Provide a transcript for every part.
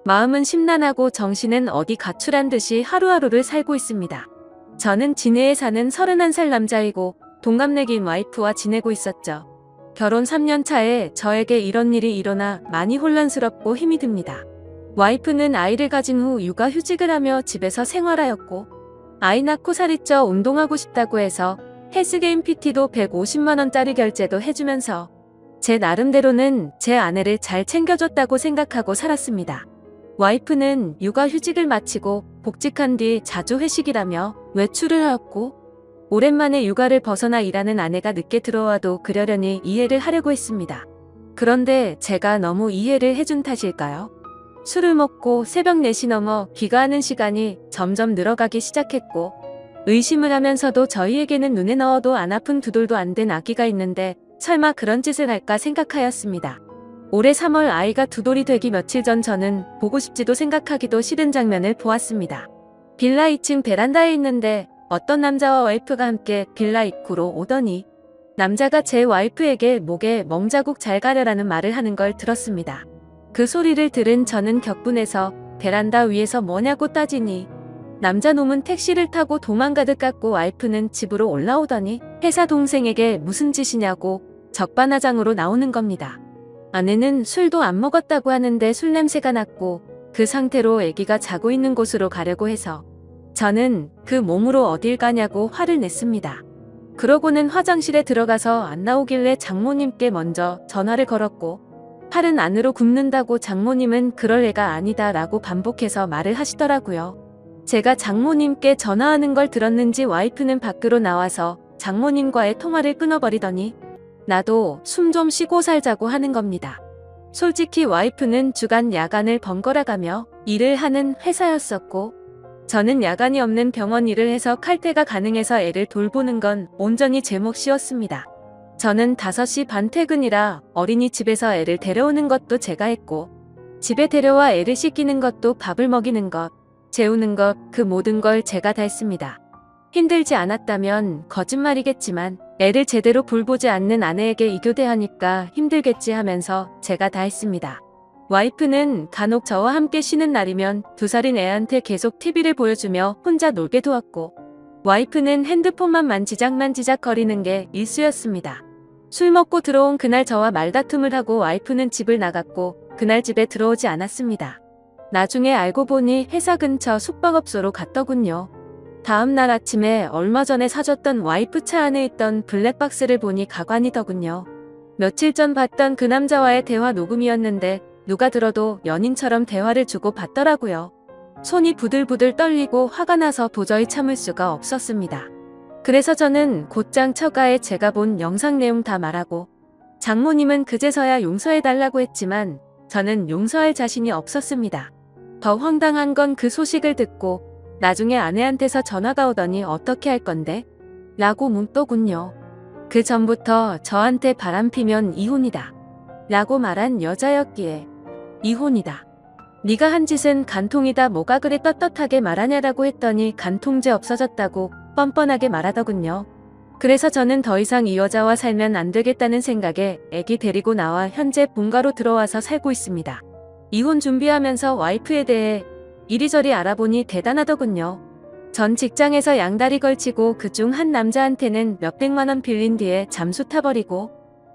마음은 심란하고 정신은 어디 가출한 듯이 하루하루를 살고 있습니다. 저는 진해에 사는 31살 남자이고 동갑내기인 와이프와 지내고 있었죠. 결혼 3년 차에 저에게 이런 일이 일어나 많이 혼란스럽고 힘이 듭니다. 와이프는 아이를 가진 후 육아휴직을 하며 집에서 생활하였고 아이 낳고 살이 쪄 운동하고 싶다고 해서 헬스게임 PT도 150만원짜리 결제도 해주면서 제 나름대로는 제 아내를 잘 챙겨줬다고 생각하고 살았습니다. 와이프는 육아휴직을 마치고 복직한 뒤 자주 회식이라며 외출을 하였고 오랜만에 육아를 벗어나 일하는 아내가 늦게 들어와도 그러려니 이해를 하려고 했습니다. 그런데 제가 너무 이해를 해준 탓일까요? 술을 먹고 새벽 4시 넘어 귀가하는 시간이 점점 늘어가기 시작했고 의심을 하면서도 저희에게는 눈에 넣어도 안 아픈 두 돌도 안 된 아기가 있는데 설마 그런 짓을 할까 생각하였습니다. 올해 3월 아이가 두 돌이 되기 며칠 전 저는 보고 싶지도 생각하기도 싫은 장면을 보았습니다. 빌라 2층 베란다에 있는데 어떤 남자와 와이프가 함께 빌라 입구로 오더니 남자가 제 와이프에게 목에 멍자국 잘 가려라는 말을 하는 걸 들었습니다. 그 소리를 들은 저는 격분해서 베란다 위에서 뭐냐고 따지니 남자놈은 택시를 타고 도망가듯 갔고 와이프는 집으로 올라오더니 회사 동생에게 무슨 짓이냐고 적반하장으로 나오는 겁니다. 아내는 술도 안 먹었다고 하는데 술 냄새가 났고 그 상태로 아기가 자고 있는 곳으로 가려고 해서 저는 그 몸으로 어딜 가냐고 화를 냈습니다. 그러고는 화장실에 들어가서 안 나오길래 장모님께 먼저 전화를 걸었고 팔은 안으로 굽는다고 장모님은 그럴 애가 아니다 라고 반복해서 말을 하시더라고요. 제가 장모님께 전화하는 걸 들었는지 와이프는 밖으로 나와서 장모님과의 통화를 끊어버리더니 나도 숨 좀 쉬고 살자고 하는 겁니다. 솔직히 와이프는 주간 야간을 번갈아가며 일을 하는 회사였었고 저는 야간이 없는 병원 일을 해서 칼퇴가 가능해서 애를 돌보는 건 온전히 제 몫이었습니다. 저는 5시 반 퇴근이라 어린이집에서 애를 데려오는 것도 제가 했고 집에 데려와 애를 씻기는 것도 밥을 먹이는 것, 재우는 것 그 모든 걸 제가 다 했습니다. 힘들지 않았다면 거짓말이겠지만 애를 제대로 돌보지 않는 아내에게 이교대하니까 힘들겠지 하면서 제가 다 했습니다. 와이프는 간혹 저와 함께 쉬는 날이면 2살인 애한테 계속 TV를 보여주며 혼자 놀게 도왔고 와이프는 핸드폰만 만지작 거리는 게 일쑤였습니다. 술 먹고 들어온 그날 저와 말다툼을 하고 와이프는 집을 나갔고 그날 집에 들어오지 않았습니다. 나중에 알고 보니 회사 근처 숙박업소로 갔더군요. 다음날 아침에 얼마 전에 사줬던 와이프 차 안에 있던 블랙박스를 보니 가관이더군요. 며칠 전 봤던 그 남자와의 대화 녹음이었는데 누가 들어도 연인처럼 대화를 주고 받더라고요. 손이 부들부들 떨리고 화가 나서 도저히 참을 수가 없었습니다. 그래서 저는 곧장 처가에 제가 본 영상 내용 다 말하고 장모님은 그제서야 용서해달라고 했지만 저는 용서할 자신이 없었습니다. 더 황당한 건 그 소식을 듣고 나중에 아내한테서 전화가 오더니 어떻게 할 건데? 라고 묻더군요. 그 전부터 저한테 바람피면 이혼이다. 라고 말한 여자였기에 이혼이다. 네가 한 짓은 간통이다 뭐가 그래 떳떳하게 말하냐라고 했더니 간통죄 없어졌다고 뻔뻔하게 말하더군요. 그래서 저는 더 이상 이 여자와 살면 안 되겠다는 생각에 애기 데리고 나와 현재 본가로 들어와서 살고 있습니다. 이혼 준비하면서 와이프에 대해 이리저리 알아보니 대단하더군요. 전 직장에서 양다리 걸치고 그중 한 남자한테는 몇백만 원 빌린 뒤에 잠수 타버리고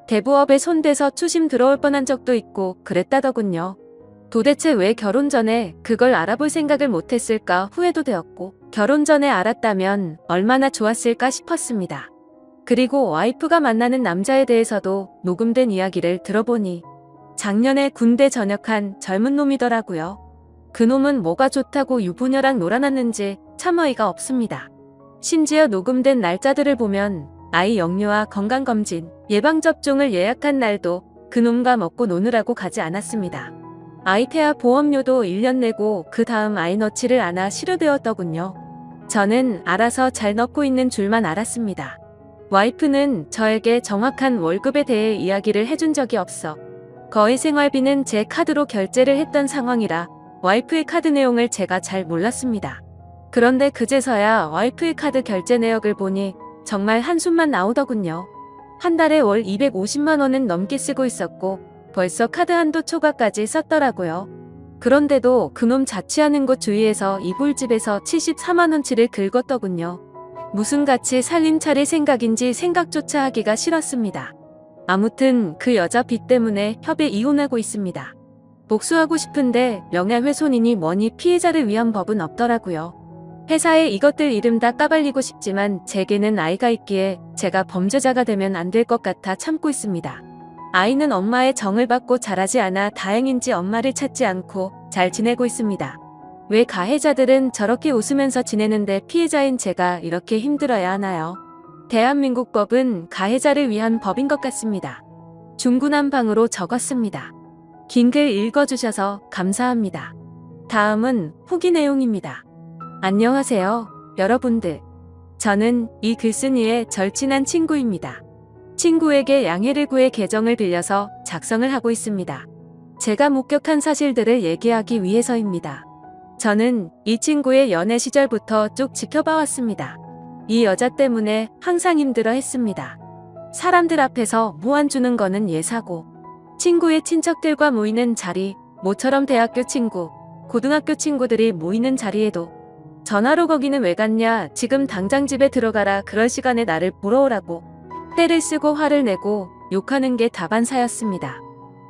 대부업에 손대서 추심 들어올 뻔한 적도 있고 그랬다더군요. 도대체 왜 결혼 전에 그걸 알아볼 생각을 못했을까 후회도 되었고 결혼 전에 알았다면 얼마나 좋았을까 싶었습니다. 그리고 와이프가 만나는 남자에 대해서도 녹음된 이야기를 들어보니 작년에 군대 전역한 젊은 놈이더라고요. 그놈은 뭐가 좋다고 유부녀랑 놀아놨는지 참 어이가 없습니다. 심지어 녹음된 날짜들을 보면 아이 영유아 건강검진, 예방접종을 예약한 날도 그놈과 먹고 노느라고 가지 않았습니다. 아이 태아 보험료도 1년 내고 그 다음 아이 넣지를 않아 실효되었더군요. 저는 알아서 잘 넣고 있는 줄만 알았습니다. 와이프는 저에게 정확한 월급에 대해 이야기를 해준 적이 없어 거의 생활비는 제 카드로 결제를 했던 상황이라 와이프의 카드 내용을 제가 잘 몰랐습니다. 그런데 그제서야 와이프의 카드 결제 내역을 보니 정말 한숨만 나오더군요. 한 달에 월 250만 원은 넘게 쓰고 있었고 벌써 카드 한도 초과까지 썼더라고요. 그런데도 그놈 자취하는 곳 주위에서 이불집에서 74만원치를 긁었더군요. 무슨 같이 살림 차릴 생각인지 생각조차 하기가 싫었습니다. 아무튼 그 여자 빚 때문에 협에 이혼하고 있습니다. 복수하고 싶은데 명예훼손이니 뭐니 피해자를 위한 법은 없더라고요. 회사에 이것들 이름 다 까발리고 싶지만 제게는 아이가 있기에 제가 범죄자가 되면 안 될 것 같아 참고 있습니다. 아이는 엄마의 정을 받고 자라지 않아 다행인지 엄마를 찾지 않고 잘 지내고 있습니다. 왜 가해자들은 저렇게 웃으면서 지내는데 피해자인 제가 이렇게 힘들어야 하나요? 대한민국 법은 가해자를 위한 법인 것 같습니다. 중구난방으로 적었습니다. 긴 글 읽어주셔서 감사합니다. 다음은 후기 내용입니다. 안녕하세요, 여러분들. 저는 이 글쓴이의 절친한 친구입니다. 친구에게 양해를 구해 계정을 빌려서 작성을 하고 있습니다. 제가 목격한 사실들을 얘기하기 위해서입니다. 저는 이 친구의 연애 시절부터 쭉 지켜봐 왔습니다. 이 여자 때문에 항상 힘들어 했습니다. 사람들 앞에서 무안 주는 거는 예사고, 친구의 친척들과 모이는 자리, 모처럼 대학교 친구, 고등학교 친구들이 모이는 자리에도 전화로 거기는 왜 갔냐, 지금 당장 집에 들어가라, 그럴 시간에 나를 보러 오라고 때를 쓰고 화를 내고 욕하는 게 다반사였습니다.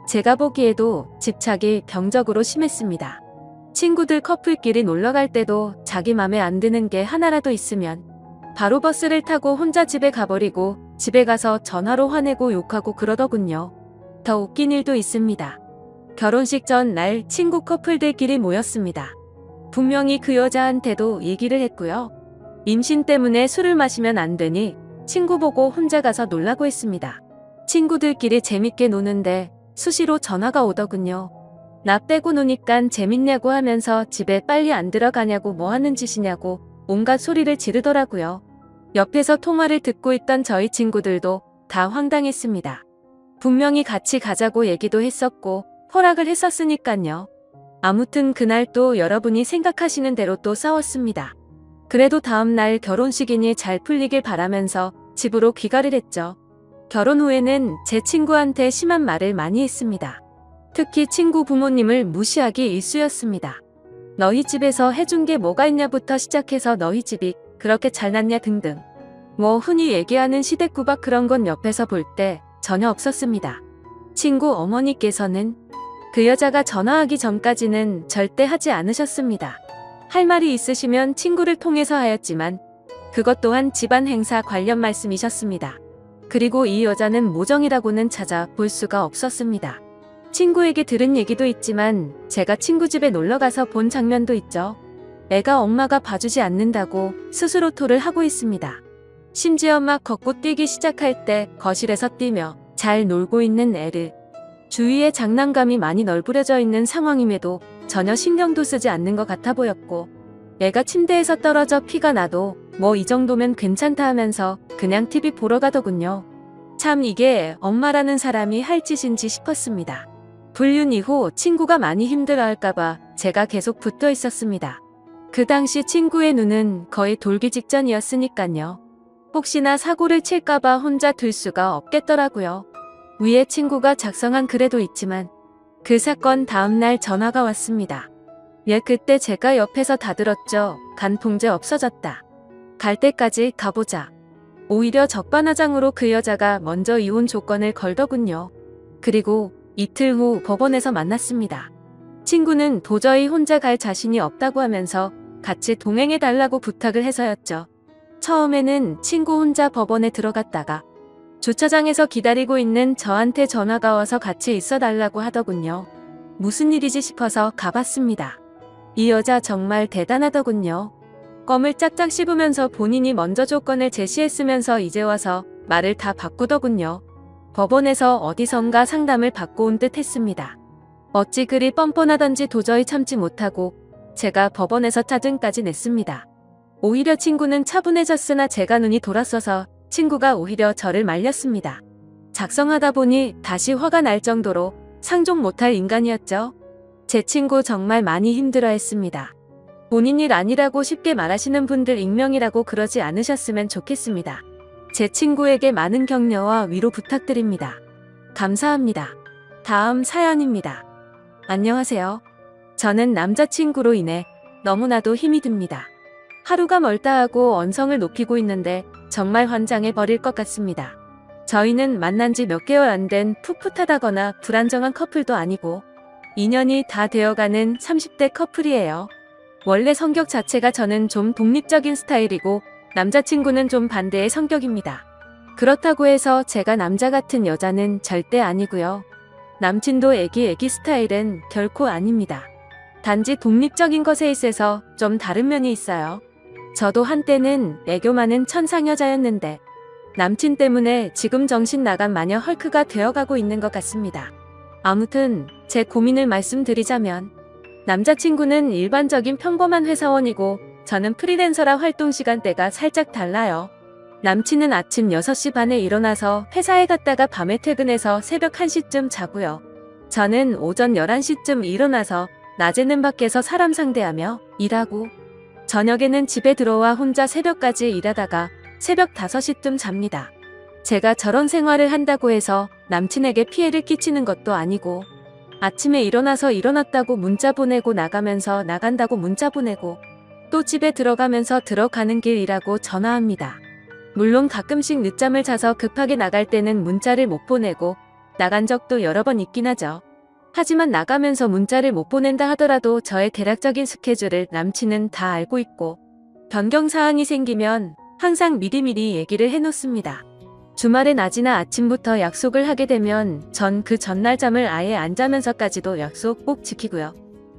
제가 보기에도 집착이 병적으로 심했습니다. 친구들 커플끼리 놀러갈 때도 자기 맘에 안 드는 게 하나라도 있으면 바로 버스를 타고 혼자 집에 가버리고 집에 가서 전화로 화내고 욕하고 그러더군요. 더 웃긴 일도 있습니다. 결혼식 전 날 친구 커플들끼리 모였습니다. 분명히 그 여자한테도 얘기를 했고요. 임신 때문에 술을 마시면 안 되니 친구 보고 혼자 가서 놀라고 했습니다. 친구들끼리 재밌게 노는데 수시로 전화가 오더군요. 나 빼고 노니깐 재밌냐고 하면서 집에 빨리 안 들어가냐고 뭐 하는 짓이냐고 온갖 소리를 지르더라고요. 옆에서 통화를 듣고 있던 저희 친구들도 다 황당했습니다. 분명히 같이 가자고 얘기도 했었고 허락을 했었으니깐요. 아무튼 그날 또 여러분이 생각하시는 대로 또 싸웠습니다. 그래도 다음날 결혼식이니 잘 풀리길 바라면서 집으로 귀가를 했죠. 결혼 후에는 제 친구한테 심한 말을 많이 했습니다. 특히 친구 부모님을 무시하기 일쑤였습니다. 너희 집에서 해준 게 뭐가 있냐부터 시작해서 너희 집이 그렇게 잘났냐 등등. 뭐 흔히 얘기하는 시댁구박 그런 건 옆에서 볼 때 전혀 없었습니다. 친구 어머니께서는 그 여자가 전화하기 전까지는 절대 하지 않으셨습니다. 할 말이 있으시면 친구를 통해서 하였지만 그것 또한 집안 행사 관련 말씀이셨습니다. 그리고 이 여자는 모정이라고는 찾아볼 수가 없었습니다. 친구에게 들은 얘기도 있지만 제가 친구 집에 놀러가서 본 장면도 있죠. 애가 엄마가 봐주지 않는다고 스스로 토를 하고 있습니다. 심지어 막 걷고 뛰기 시작할 때 거실에서 뛰며 잘 놀고 있는 애를, 주위에 장난감이 많이 널브러져 있는 상황임에도 전혀 신경도 쓰지 않는 것 같아 보였고, 애가 침대에서 떨어져 피가 나도 뭐 이 정도면 괜찮다 하면서 그냥 TV 보러 가더군요. 참 이게 엄마라는 사람이 할 짓인지 싶었습니다. 불륜 이후 친구가 많이 힘들어할까봐 제가 계속 붙어 있었습니다. 그 당시 친구의 눈은 거의 돌기 직전이었으니깐요. 혹시나 사고를 칠까봐 혼자 둘 수가 없겠더라고요. 위에 친구가 작성한 글에도 있지만 그 사건 다음날 전화가 왔습니다. 그때 제가 옆에서 다 들었죠. 간통죄 없어졌다. 갈 때까지 가보자. 오히려 적반하장으로 그 여자가 먼저 이혼 조건을 걸더군요. 그리고 이틀 후 법원에서 만났습니다. 친구는 도저히 혼자 갈 자신이 없다고 하면서 같이 동행해달라고 부탁을 해서였죠. 처음에는 친구 혼자 법원에 들어갔다가 주차장에서 기다리고 있는 저한테 전화가 와서 같이 있어달라고 하더군요. 무슨 일이지 싶어서 가봤습니다. 이 여자 정말 대단하더군요. 껌을 짝짝 씹으면서 본인이 먼저 조건을 제시했으면서 이제 와서 말을 다 바꾸더군요. 법원에서 어디선가 상담을 받고 온 듯 했습니다. 어찌 그리 뻔뻔하던지 도저히 참지 못하고 제가 법원에서 짜증까지 냈습니다. 오히려 친구는 차분해졌으나 제가 눈이 돌았어서 친구가 오히려 저를 말렸습니다. 작성하다 보니 다시 화가 날 정도로 상종 못할 인간이었죠. 제 친구 정말 많이 힘들어했습니다. 본인 일 아니라고 쉽게 말하시는 분들 익명이라고 그러지 않으셨으면 좋겠습니다. 제 친구에게 많은 격려와 위로 부탁드립니다. 감사합니다. 다음 사연입니다. 안녕하세요. 저는 남자친구로 인해 너무나도 힘이 듭니다. 하루가 멀다 하고 언성을 높이고 있는데 정말 환장해 버릴 것 같습니다. 저희는 만난 지 몇 개월 안 된 풋풋하다거나 불안정한 커플도 아니고 2년이 다 되어가는 30대 커플이에요. 원래 성격 자체가 저는 좀 독립적인 스타일이고 남자친구는 좀 반대의 성격입니다. 그렇다고 해서 제가 남자 같은 여자는 절대 아니고요. 남친도 애기 스타일은 결코 아닙니다. 단지 독립적인 것에 있어서 좀 다른 면이 있어요. 저도 한때는 애교 많은 천상여자였는데 남친 때문에 지금 정신 나간 마녀 헐크가 되어가고 있는 것 같습니다. 아무튼 제 고민을 말씀드리자면 남자친구는 일반적인 평범한 회사원이고 저는 프리랜서라 활동 시간대가 살짝 달라요. 남친은 아침 6시 반에 일어나서 회사에 갔다가 밤에 퇴근해서 새벽 1시쯤 자고요. 저는 오전 11시쯤 일어나서 낮에는 밖에서 사람 상대하며 일하고 저녁에는 집에 들어와 혼자 새벽까지 일하다가 새벽 5시쯤 잡니다. 제가 저런 생활을 한다고 해서 남친에게 피해를 끼치는 것도 아니고 아침에 일어나서 일어났다고 문자 보내고 나가면서 나간다고 문자 보내고 또 집에 들어가면서 들어가는 길 일하고 전화합니다. 물론 가끔씩 늦잠을 자서 급하게 나갈 때는 문자를 못 보내고 나간 적도 여러 번 있긴 하죠. 하지만 나가면서 문자를 못 보낸다 하더라도 저의 대략적인 스케줄을 남친은 다 알고 있고 변경사항이 생기면 항상 미리미리 얘기를 해놓습니다. 주말에 낮이나 아침부터 약속을 하게 되면 전 그 전날 잠을 아예 안 자면서까지도 약속 꼭 지키고요.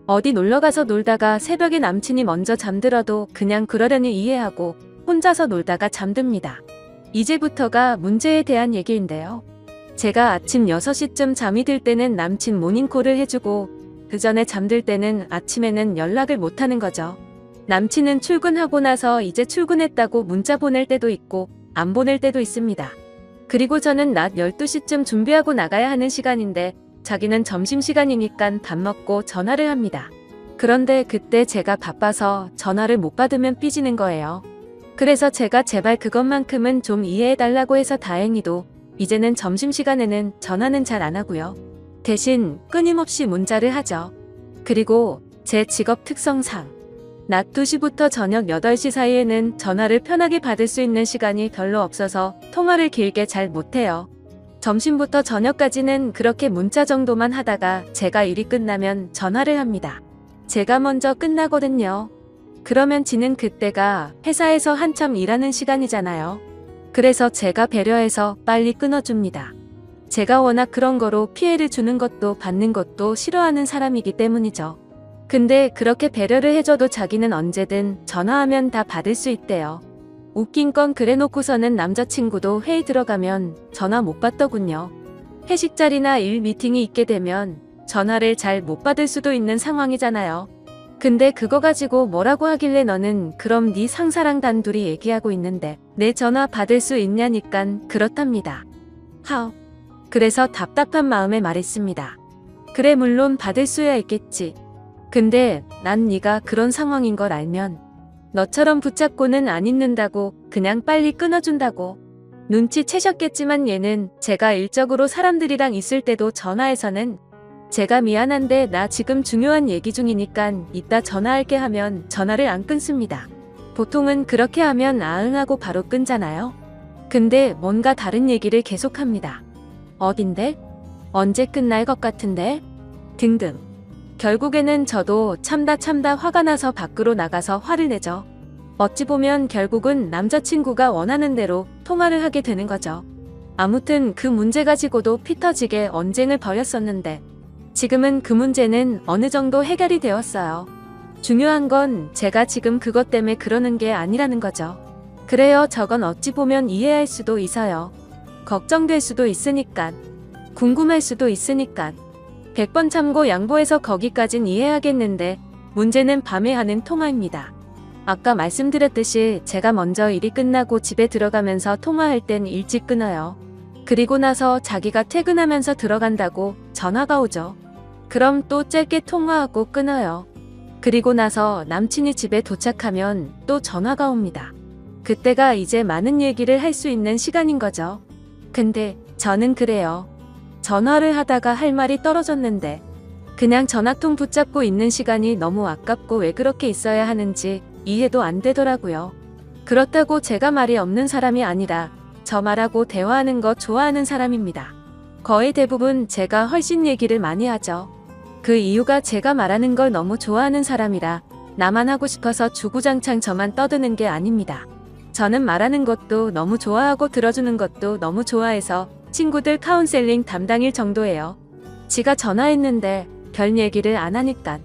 어디 놀러가서 놀다가 새벽에 남친이 먼저 잠들어도 그냥 그러려니 이해하고 혼자서 놀다가 잠듭니다. 이제부터가 문제에 대한 얘기인데요. 제가 아침 6시쯤 잠이 들 때는 남친 모닝콜을 해주고 그 전에 잠들 때는 아침에는 연락을 못하는 거죠. 남친은 출근하고 나서 이제 출근했다고 문자 보낼 때도 있고 안 보낼 때도 있습니다. 그리고 저는 낮 12시쯤 준비하고 나가야 하는 시간인데 자기는 점심시간이니까 밥 먹고 전화를 합니다. 그런데 그때 제가 바빠서 전화를 못 받으면 삐지는 거예요. 그래서 제가 제발 그것만큼은 좀 이해해달라고 해서 다행히도 이제는 점심시간에는 전화는 잘 안 하고요. 대신 끊임없이 문자를 하죠. 그리고 제 직업 특성상 낮 2시부터 저녁 8시 사이에는 전화를 편하게 받을 수 있는 시간이 별로 없어서 통화를 길게 잘 못해요. 점심부터 저녁까지는 그렇게 문자 정도만 하다가 제가 일이 끝나면 전화를 합니다. 제가 먼저 끝나거든요. 그러면 지는 그때가 회사에서 한참 일하는 시간이잖아요. 그래서 제가 배려해서 빨리 끊어줍니다. 제가 워낙 그런 거로 피해를 주는 것도 받는 것도 싫어하는 사람이기 때문이죠. 근데 그렇게 배려를 해줘도 자기는 언제든 전화하면 다 받을 수 있대요. 웃긴 건 그래놓고서는 남자친구도 회의 들어가면 전화 못 받더군요. 회식 자리나 일 미팅이 있게 되면 전화를 잘 못 받을 수도 있는 상황이잖아요. 근데 그거 가지고 뭐라고 하길래 너는 그럼 네 상사랑 단둘이 얘기하고 있는데 내 전화 받을 수 있냐니깐 그렇답니다. 하우. 그래서 답답한 마음에 말했습니다. 그래 물론 받을 수야 있겠지. 근데 난 네가 그런 상황인 걸 알면 너처럼 붙잡고는 안 있는다고 그냥 빨리 끊어준다고. 눈치채셨겠지만 얘는 제가 일적으로 사람들이랑 있을 때도 전화해서는 제가 미안한데 나 지금 중요한 얘기 중이니깐 이따 전화할게 하면 전화를 안 끊습니다. 보통은 그렇게 하면 아응 하고 바로 끊잖아요. 근데 뭔가 다른 얘기를 계속합니다. 어딘데? 언제 끝날 것 같은데? 등등. 결국에는 저도 참다 화가 나서 밖으로 나가서 화를 내죠. 어찌 보면 결국은 남자친구가 원하는 대로 통화를 하게 되는 거죠. 아무튼 그 문제 가지고도 피 터지게 언쟁을 벌였었는데 지금은 그 문제는 어느 정도 해결이 되었어요. 중요한 건 제가 지금 그것 때문에 그러는 게 아니라는 거죠. 그래요, 저건 어찌 보면 이해할 수도 있어요. 걱정될 수도 있으니까. 궁금할 수도 있으니까. 100번 참고 양보해서 거기까진 이해하겠는데 문제는 밤에 하는 통화입니다. 아까 말씀드렸듯이 제가 먼저 일이 끝나고 집에 들어가면서 통화할 땐 일찍 끊어요. 그리고 나서 자기가 퇴근하면서 들어간다고 전화가 오죠. 그럼 또 짧게 통화하고 끊어요. 그리고 나서 남친이 집에 도착하면 또 전화가 옵니다. 그때가 이제 많은 얘기를 할 수 있는 시간인 거죠. 근데 저는 그래요. 전화를 하다가 할 말이 떨어졌는데 그냥 전화통 붙잡고 있는 시간이 너무 아깝고 왜 그렇게 있어야 하는지 이해도 안 되더라고요. 그렇다고 제가 말이 없는 사람이 아니라 저 말하고 대화하는 거 좋아하는 사람입니다. 거의 대부분 제가 훨씬 얘기를 많이 하죠. 그 이유가 제가 말하는 걸 너무 좋아하는 사람이라 나만 하고 싶어서 주구장창 저만 떠드는 게 아닙니다. 저는 말하는 것도 너무 좋아하고 들어주는 것도 너무 좋아해서 친구들 카운셀링 담당일 정도예요. 지가 전화했는데 별 얘기를 안 하니까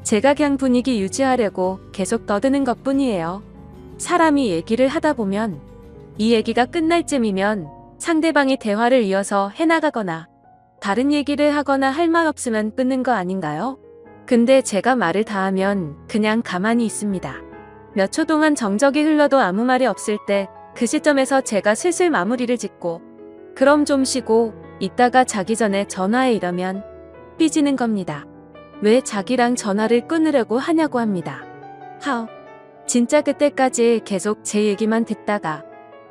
제가 그냥 분위기 유지하려고 계속 떠드는 것뿐이에요. 사람이 얘기를 하다 보면 이 얘기가 끝날 쯤이면 상대방이 대화를 이어서 해나가거나 다른 얘기를 하거나 할 말 없으면 끊는 거 아닌가요? 근데 제가 말을 다 하면 그냥 가만히 있습니다. 몇 초 동안 정적이 흘러도 아무 말이 없을 때 그 시점에서 제가 슬슬 마무리를 짓고 그럼 좀 쉬고 이따가 자기 전에 전화해 이러면 삐지는 겁니다. 왜 자기랑 전화를 끊으려고 하냐고 합니다. 진짜 그때까지 계속 제 얘기만 듣다가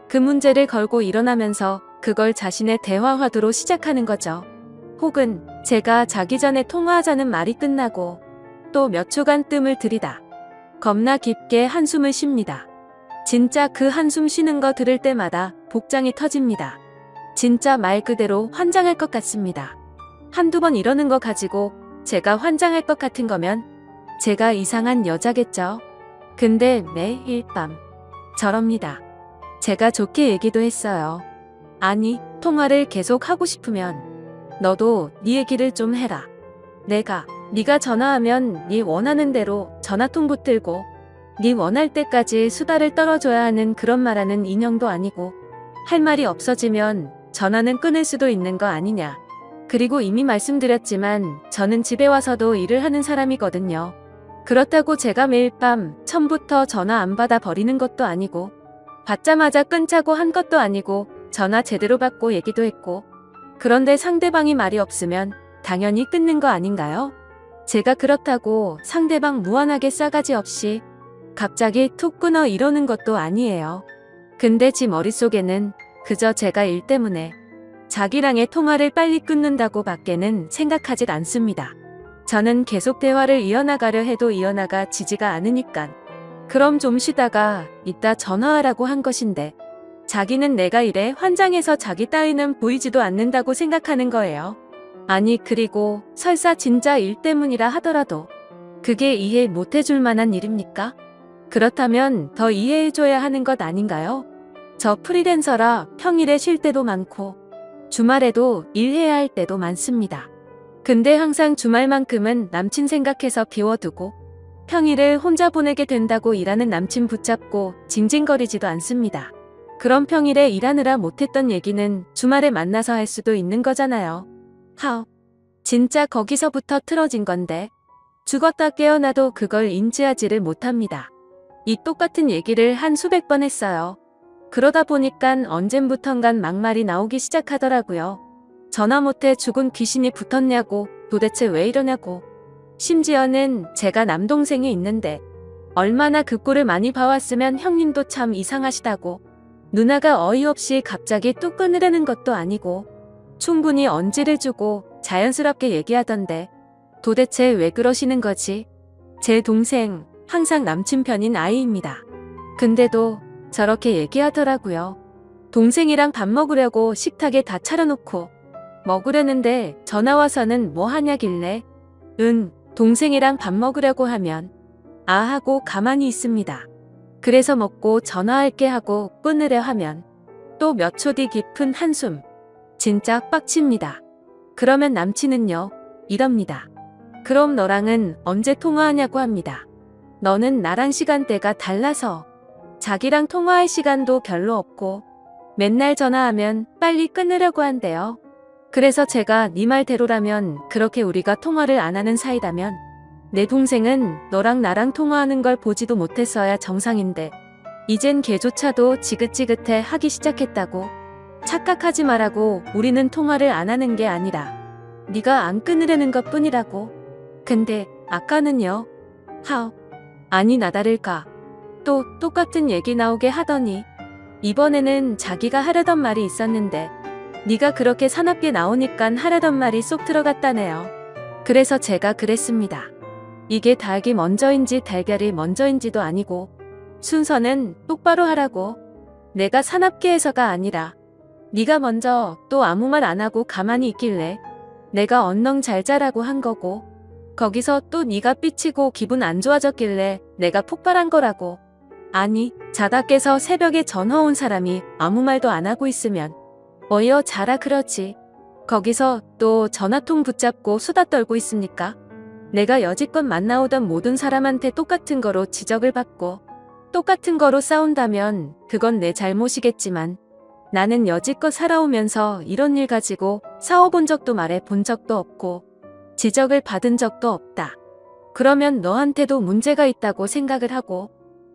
그 문제를 걸고 일어나면서 그걸 자신의 대화 화두로 시작하는 거죠. 혹은 제가 자기 전에 통화하자는 말이 끝나고 또 몇 초간 뜸을 들이다 겁나 깊게 한숨을 쉽니다. 진짜 그 한숨 쉬는 거 들을 때마다 복장이 터집니다. 진짜 말 그대로 환장할 것 같습니다. 한두 번 이러는 거 가지고 제가 환장할 것 같은 거면 제가 이상한 여자겠죠. 근데 매일 밤 저럽니다. 제가 좋게 얘기도 했어요. 아니, 통화를 계속 하고 싶으면 너도 네 얘기를 좀 해라. 네가 전화하면 네 원하는 대로 전화통 붙들고 네 원할 때까지 수다를 떨어줘야 하는 그런 말하는 인형도 아니고 할 말이 없어지면 전화는 끊을 수도 있는 거 아니냐. 그리고 이미 말씀드렸지만 저는 집에 와서도 일을 하는 사람이거든요. 그렇다고 제가 매일 밤 처음부터 전화 안 받아 버리는 것도 아니고 받자마자 끊자고 한 것도 아니고 전화 제대로 받고 얘기도 했고 그런데 상대방이 말이 없으면 당연히 끊는 거 아닌가요? 제가 그렇다고 상대방 무한하게 싸가지 없이 갑자기 툭 끊어 이러는 것도 아니에요. 근데 지 머릿속에는 그저 제가 일 때문에 자기랑의 통화를 빨리 끊는다고 밖에는 생각하질 않습니다. 저는 계속 대화를 이어나가려 해도 이어나가지지가 않으니깐 그럼 좀 쉬다가 이따 전화하라고 한 것인데 자기는 내가 이래 환장해서 자기 따위는 보이지도 않는다고 생각하는 거예요. 아니 그리고 설사 진짜 일 때문이라 하더라도 그게 이해 못해줄 만한 일입니까? 그렇다면 더 이해해줘야 하는 것 아닌가요? 저 프리랜서라 평일에 쉴 때도 많고 주말에도 일해야 할 때도 많습니다. 근데 항상 주말만큼은 남친 생각해서 비워두고 평일을 혼자 보내게 된다고 일하는 남친 붙잡고 징징거리지도 않습니다. 그럼 평일에 일하느라 못했던 얘기는 주말에 만나서 할 수도 있는 거잖아요. 진짜 거기서부터 틀어진 건데 죽었다 깨어나도 그걸 인지하지를 못합니다. 이 똑같은 얘기를 한 수백 번 했어요. 그러다 보니깐 언젠부턴간 막말이 나오기 시작하더라고요. 전화 못해 죽은 귀신이 붙었냐고, 도대체 왜 이러냐고. 심지어는 제가 남동생이 있는데 얼마나 그 꼴을 많이 봐왔으면 형님도 참 이상하시다고. 누나가 어이없이 갑자기 뚝 끊으려는 것도 아니고 충분히 언지를 주고 자연스럽게 얘기하던데 도대체 왜 그러시는 거지? 제 동생 항상 남친 편인 아이입니다. 근데도 저렇게 얘기하더라고요. 동생이랑 밥 먹으려고 식탁에 다 차려놓고 먹으려는데 전화 와서는 뭐 하냐길래 동생이랑 밥 먹으려고 하면 하고 가만히 있습니다. 그래서 먹고 전화할게 하고 끊으려 하면 또 몇 초 뒤 깊은 한숨. 진짜 빡칩니다. 그러면 남친은요? 이럽니다. 그럼 너랑은 언제 통화하냐고 합니다. 너는 나랑 시간대가 달라서 자기랑 통화할 시간도 별로 없고 맨날 전화하면 빨리 끊으려고 한대요. 그래서 제가 네 말대로라면 그렇게 우리가 통화를 안 하는 사이라면 내 동생은 너랑 나랑 통화하는 걸 보지도 못했어야 정상인데 이젠 걔조차도 지긋지긋해 하기 시작했다고. 착각하지 말라고. 우리는 통화를 안 하는 게 아니라 네가 안 끊으려는 것 뿐이라고. 근데 아까는요? 아니 나다를까. 또 똑같은 얘기 나오게 하더니 이번에는 자기가 하려던 말이 있었는데 네가 그렇게 사납게 나오니깐 하려던 말이 쏙 들어갔다네요. 그래서 제가 그랬습니다. 이게 닭이 먼저인지 달걀이 먼저인지도 아니고 순서는 똑바로 하라고. 내가 사납게 해서가 아니라 네가 먼저 또 아무 말 안 하고 가만히 있길래 내가 언능 잘 자라고 한 거고 거기서 또 네가 삐치고 기분 안 좋아졌길래 내가 폭발한 거라고. 아니 자다 깨서 새벽에 전화 온 사람이 아무 말도 안 하고 있으면 어여 자라 그러지. 거기서 또 전화통 붙잡고 수다 떨고 있습니까? 내가 여지껏 만나오던 모든 사람한테 똑같은 거로 지적을 받고 똑같은 거로 싸운다면 그건 내 잘못이겠지만 나는 여지껏 살아오면서 이런 일 가지고 싸워본 적도 말해 본 적도 없고 지적을 받은 적도 없다. 그러면 너한테도 문제가 있다고 생각을 하고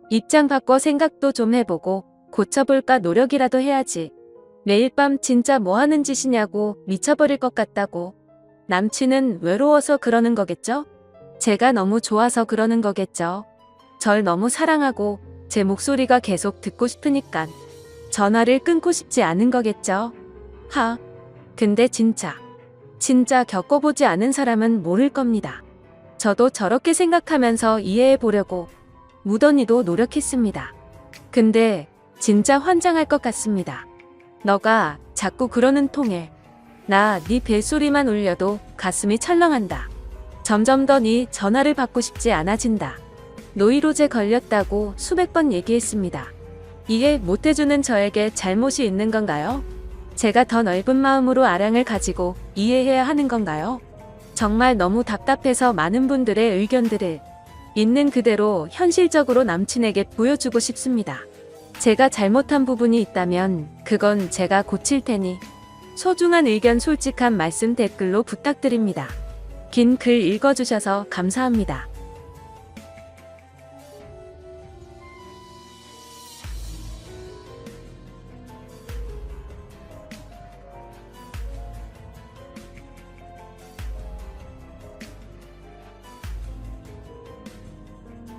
입장 바꿔 생각도 좀 해보고 고쳐볼까 노력이라도 해야지. 매일 밤 진짜 뭐 하는 짓이냐고 미쳐버릴 것 같다고. 남친은 외로워서 그러는 거겠죠? 제가 너무 좋아서 그러는 거겠죠? 절 너무 사랑하고 제 목소리가 계속 듣고 싶으니까 전화를 끊고 싶지 않은 거겠죠? 근데 진짜 겪어보지 않은 사람은 모를 겁니다. 저도 저렇게 생각하면서 이해해 보려고 무던히도 노력했습니다. 근데 진짜 환장할 것 같습니다. 너가 자꾸 그러는 통에 나 네 벨소리만 울려도 가슴이 철렁한다. 점점 더 네 전화를 받고 싶지 않아진다. 노이로제 걸렸다고 수백 번 얘기했습니다. 이해 못해주는 저에게 잘못이 있는 건가요? 제가 더 넓은 마음으로 아량을 가지고 이해해야 하는 건가요? 정말 너무 답답해서 많은 분들의 의견들을 있는 그대로 현실적으로 남친에게 보여주고 싶습니다. 제가 잘못한 부분이 있다면 그건 제가 고칠 테니 소중한 의견 솔직한 말씀 댓글로 부탁드립니다. 긴 글 읽어주셔서 감사합니다.